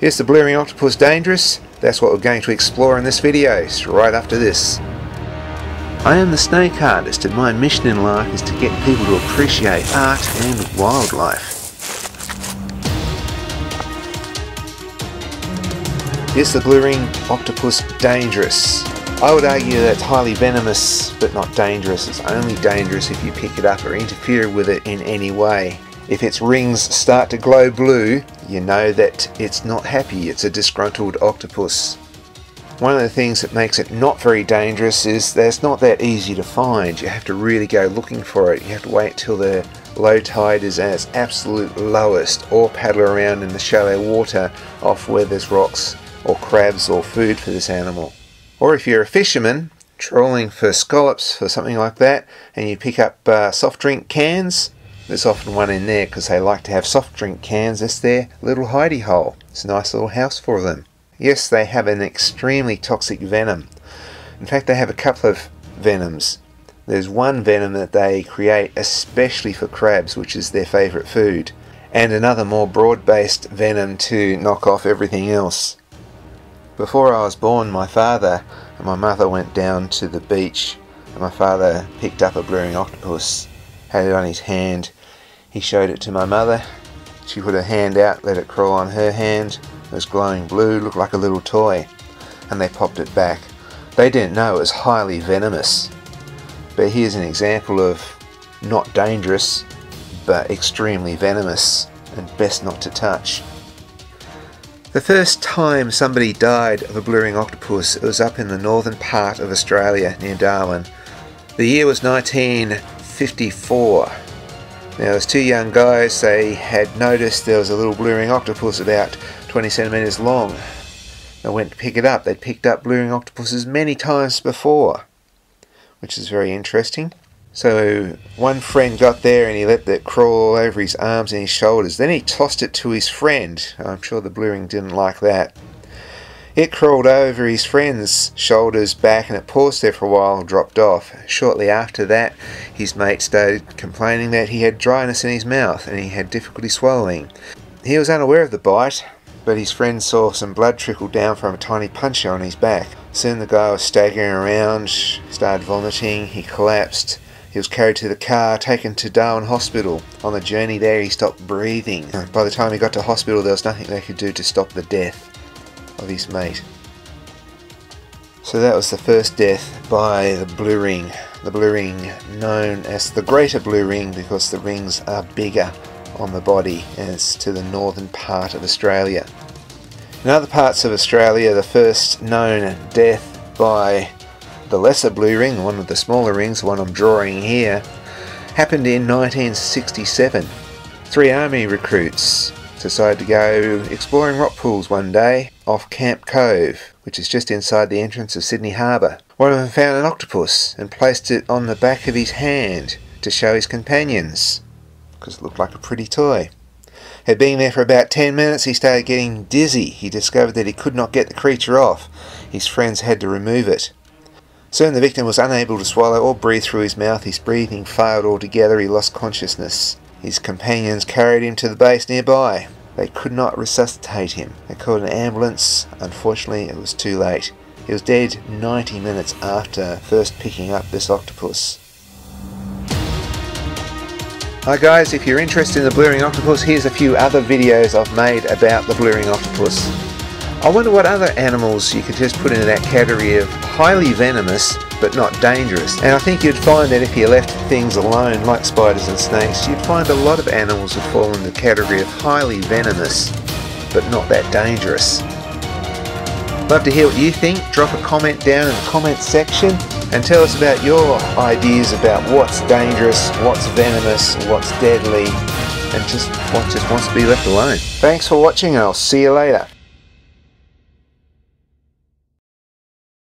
Is the blue ring octopus dangerous? That's what we're going to explore in this video, right after this. I am the snake artist, and my mission in life is to get people to appreciate art and wildlife. Is the blue ring octopus dangerous? I would argue that it's highly venomous, but not dangerous. It's only dangerous if you pick it up or interfere with it in any way. If its rings start to glow blue, you know that it's not happy. It's a disgruntled octopus. One of the things that makes it not very dangerous is that it's not that easy to find. You have to really go looking for it. You have to wait till the low tide is at its absolute lowest, or paddle around in the shallow water off where there's rocks or crabs or food for this animal. Or if you're a fisherman trawling for scallops or something like that, and you pick up soft drink cans, there's often one in there because they like to have soft drink cans. It's their little hidey hole. It's a nice little house for them. Yes, they have an extremely toxic venom. In fact, they have a couple of venoms. There's one venom that they create especially for crabs, which is their favourite food, and another more broad-based venom to knock off everything else. Before I was born, my father and my mother went down to the beach, and my father picked up a blue ring octopus, had it on his hand. He showed it to my mother. She put her hand out, let it crawl on her hand. It was glowing blue, looked like a little toy, and they popped it back. They didn't know it was highly venomous. But here's an example of not dangerous, but extremely venomous, and best not to touch. The first time somebody died of a blue ring octopus, it was up in the northern part of Australia near Darwin. The year was 1954. Now there was two young guys. They had noticed there was a little blue ring octopus about 20 centimeters long. They went to pick it up. They'd picked up blue ring octopuses many times before, which is very interesting. So one friend got there and he let it crawl all over his arms and his shoulders. Then he tossed it to his friend. I'm sure the blue ring didn't like that. It crawled over his friend's shoulders, back, and it paused there for a while and dropped off. Shortly after that, his mate started complaining that he had dryness in his mouth and he had difficulty swallowing. He was unaware of the bite, but his friend saw some blood trickle down from a tiny puncture on his back. Soon the guy was staggering around, started vomiting, he collapsed. He was carried to the car, taken to Darwin Hospital. On the journey there, he stopped breathing. By the time he got to hospital, there was nothing they could do to stop the death of his mate. So that was the first death by the blue ring. The blue ring known as the greater blue ring because the rings are bigger on the body, and it's to the northern part of Australia. In other parts of Australia, the first known death by the lesser blue ring, one of the smaller rings, the one I'm drawing here, happened in 1967. Three army recruits decided to go exploring rock pools one day off Camp Cove, which is just inside the entrance of Sydney Harbour. One of them found an octopus and placed it on the back of his hand to show his companions, because it looked like a pretty toy. Had been there for about 10 minutes, he started getting dizzy. He discovered that he could not get the creature off. His friends had to remove it. Soon the victim was unable to swallow or breathe through his mouth. His breathing failed altogether. He lost consciousness. His companions carried him to the base nearby. They could not resuscitate him. They called an ambulance. Unfortunately, it was too late. He was dead 90 minutes after first picking up this octopus. Hi guys, if you're interested in the blue ring octopus, here's a few other videos I've made about the blue ring octopus. I wonder what other animals you could just put into that category of highly venomous but not dangerous. And I think you'd find that if you left things alone like spiders and snakes, you'd find a lot of animals would fall in the category of highly venomous but not that dangerous. Love to hear what you think. Drop a comment down in the comment section and tell us about your ideas about what's dangerous, what's venomous, what's deadly, and just what just wants to be left alone. Thanks for watching, and I'll see you later.